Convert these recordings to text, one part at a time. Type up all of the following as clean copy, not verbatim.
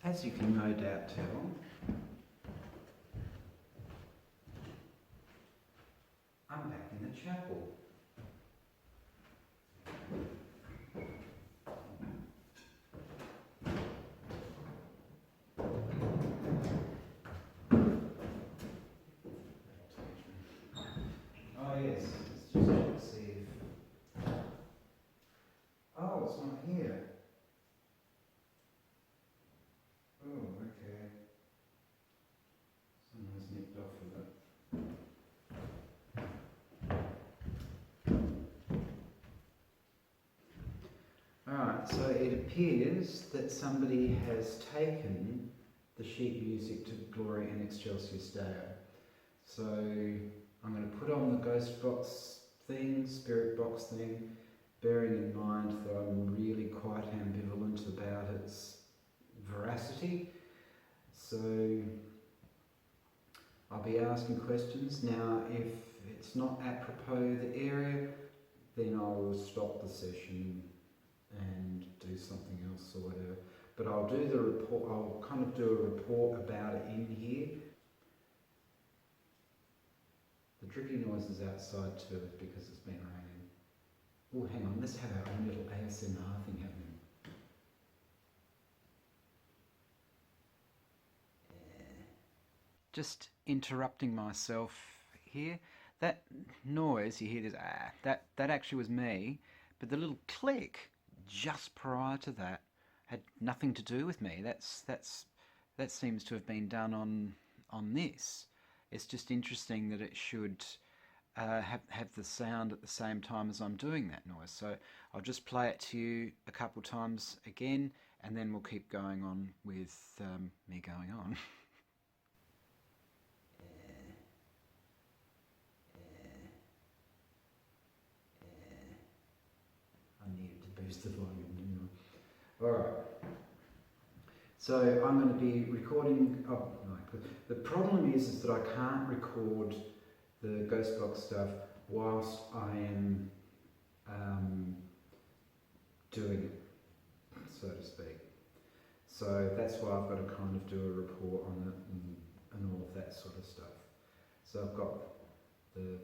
As you can no doubt tell, I'm back in the chapel. Oh yes, let's just check to see if... Oh, it's not here. Oh, okay. Someone's nipped off with it. Alright, so it appears that somebody has taken the sheet music to Glory in Excelsis Deo. So I'm going to put on the ghost box thing, spirit box thing, bearing in mind that I'm really quite ambivalent about its veracity. So I'll be asking questions. Now, if it's not apropos the area, then I will stop the session and do something else or whatever. But I'll do the report, I'll kind of do a report about it in here. The drippy noise is outside too because it's been raining. Oh, hang on, let's have our own little ASMR thing happening. Just interrupting myself here. That noise you hear, this that actually was me, but the little click just prior to that had nothing to do with me. That seems to have been done on this. It's just interesting that it should have the sound at the same time as I'm doing that noise. So I'll just play it to you a couple times again, and then we'll keep going on with me going on. I needed to boost the volume, didn't I? Alright. So I'm going to be recording... Oh, no. The problem is that I can't record the ghost box stuff whilst I am doing it, so to speak. So that's why I've got to kind of do a report on it and all of that sort of stuff. So I've got the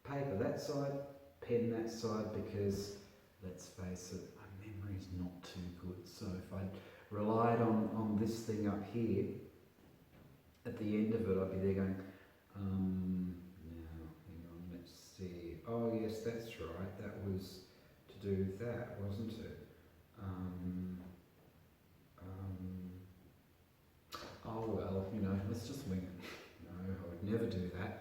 paper that side, pen that side, because let's face it, my memory's not too good. So if I relied on this thing up here, at the end of it I'd be there going, now, hang on, let's see. Oh yes, that's right, that was to do that, wasn't it? Oh well, you know, let's just wing it. No, I would never do that.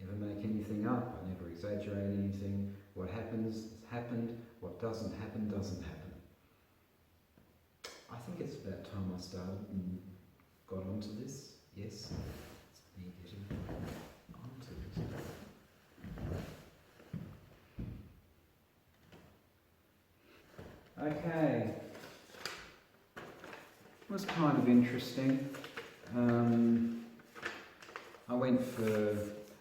Never make anything up. I never exaggerate anything. What happens has happened. What doesn't happen doesn't happen. I think it's about time I started and got onto this. Yes, it's me getting onto it. Okay. It was kind of interesting.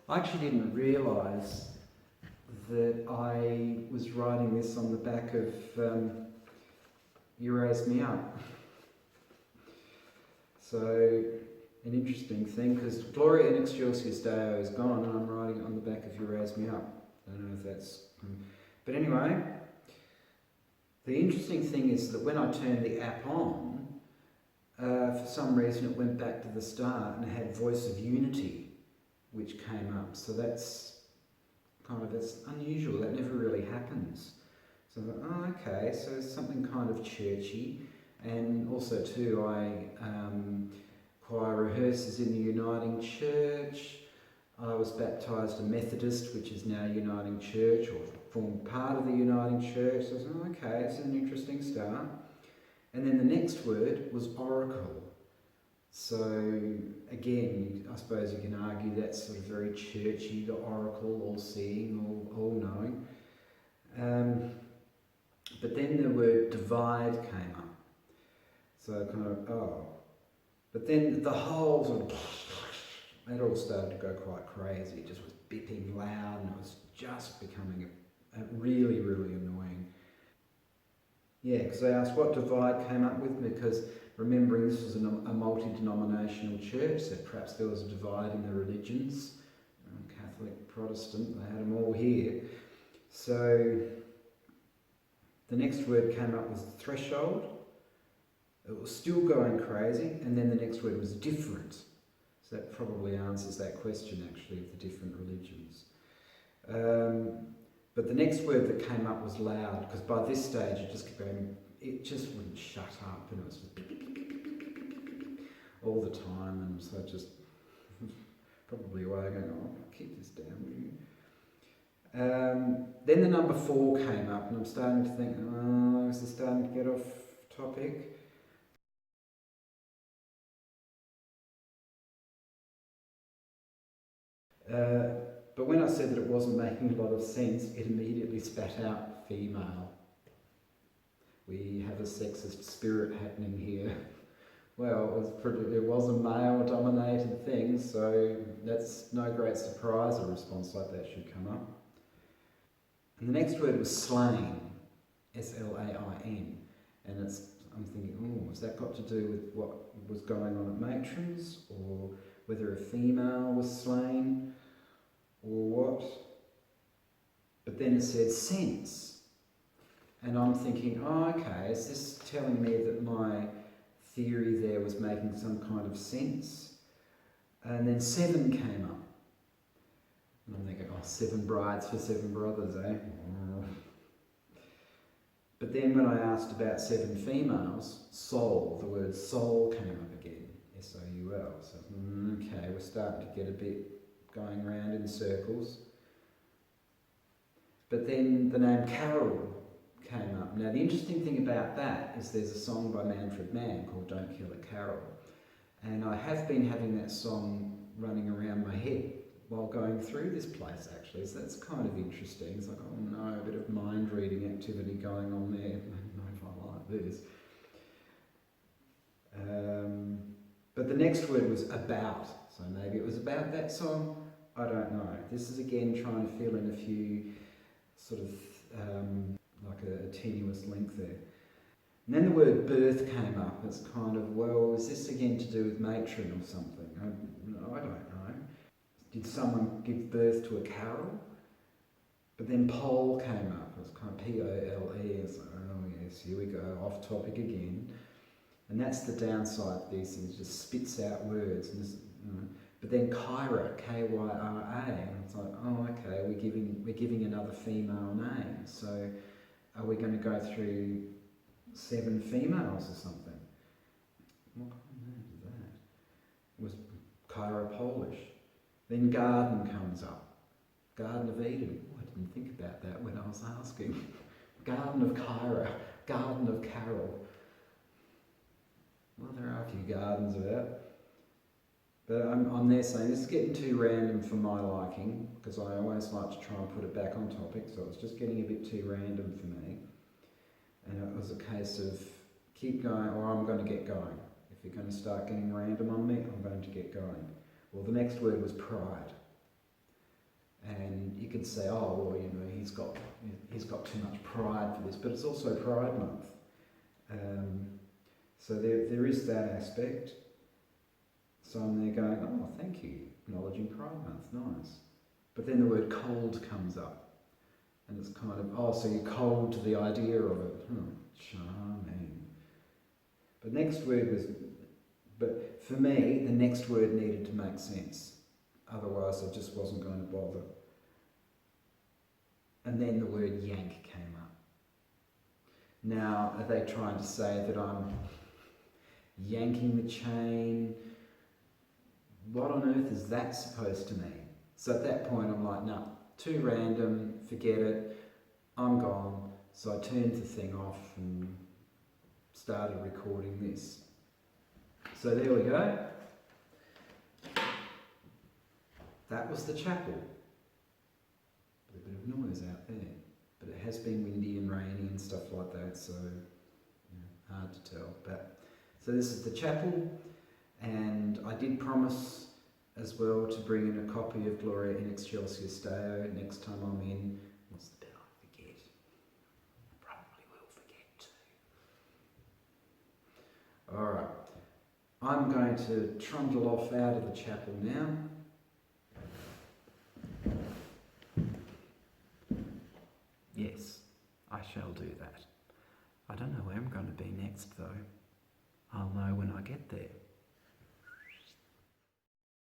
I actually didn't realise that I was writing this on the back of You Raise Me Up. So, an interesting thing, because Gloria in Excelsis Deo is gone and I'm writing it on the back of You Raise Me Up. I don't know if that's... But anyway, the interesting thing is that when I turned the app on, for some reason it went back to the start and it had Voice of Unity, which came up. So that's kind of, it's unusual, that never really happens. So I thought, oh okay, so it's something kind of churchy. And also too, choir rehearses in the Uniting Church. I was baptised a Methodist, which is now Uniting Church, or formed part of the Uniting Church. So I was like, oh, okay, it's an interesting start. And then the next word was oracle. So again, I suppose you can argue that's sort of very churchy, the oracle, all-seeing, all-knowing. But then the word divide came up. So kind of, oh. But then the whole sort of, it all started to go quite crazy. It just was bipping loud and it was just becoming a really, really annoying. Yeah, because I asked what divide came up with, because remembering this was a multi-denominational church, so perhaps there was a divide in the religions, Catholic, Protestant, they had them all here. So the next word came up was threshold. It was still going crazy, and then the next word was different. So that probably answers that question actually of the different religions. But the next word that came up was loud, because by this stage it just kept going, it just wouldn't shut up, and it was just beep, beep, beep, beep, beep, beep, beep, beep, beep, all the time, and so just probably away going, oh, keep this down. Then the number 4 came up, and I'm starting to think, oh, is this starting to get off topic? But when I said that it wasn't making a lot of sense, it immediately spat out female. We have a sexist spirit happening here. Well, it was a male-dominated thing, so that's no great surprise a response like that should come up. And the next word was slain, S-L-A-I-N, and I'm thinking, oh, has that got to do with what was going on at matrons, or whether a female was slain, or what? But then it said sense, and I'm thinking, oh, okay, is this telling me that my theory there was making some kind of sense? And then 7 came up. And I'm thinking, oh, 7 brides for 7 brothers, eh? But then when I asked about 7 females, soul, the word soul came up again, S-O-U-L. So, okay, we're starting to get a bit going round in circles. But then the name Carol came up. Now the interesting thing about that is there's a song by Manfred Mann called Don't Kill a Carol. And I have been having that song running around my head while going through this place actually, so that's kind of interesting. It's like, oh no, a bit of mind reading activity going on there. I don't know if I like this. But the next word was about, so maybe it was about that song, I don't know. This is again trying to fill in a few sort of like a tenuous link there. And then the word birth came up. It's kind of, well, is this again to do with matron or something? I don't know. Did someone give birth to a Carol? But then pole came up. It was kind of P-O-L-E. It's like, oh yes, here we go, off topic again. And that's the downside of these things, just spits out words. And this, But then Kyra, K-Y-R-A, and it's like, oh okay, we're giving another female name. So are we going to go through 7 females or something? What kind of name is that? It was Kyra Polish. Then garden comes up. Garden of Eden. Oh, I didn't think about that when I was asking. Garden of Kyra. Garden of Carol. Well, there are a few gardens about. But I'm there saying this is getting too random for my liking, because I always like to try and put it back on topic, so it was just getting a bit too random for me. And it was a case of keep going or I'm going to get going. If you're going to start getting random on me, I'm going to get going. Well, the next word was pride. And you could say, oh, well, you know, he's got too much pride for this, but it's also Pride Month. So there is that aspect. So I'm there going, oh, thank you, acknowledging Pride Month, nice. But then the word cold comes up. And it's kind of, oh, so you're cold to the idea of it. Charming. But next word was, but for me, the next word needed to make sense. Otherwise, I just wasn't going to bother. And then the word yank came up. Now, are they trying to say that I'm yanking the chain? What on earth is that supposed to mean? So at that point, I'm like, no, too random, forget it, I'm gone. So I turned the thing off and started recording this. So there we go. That was the chapel. A bit of noise out there, but it has been windy and rainy and stuff like that, so hard to tell. But so this is the chapel, and I did promise as well to bring in a copy of Gloria in Excelsis Deo next time I'm in. What's the bit I forget? I probably will forget too. All right. I'm going to trundle off out of the chapel now. Yes, I shall do that. I don't know where I'm going to be next though. I'll know when I get there.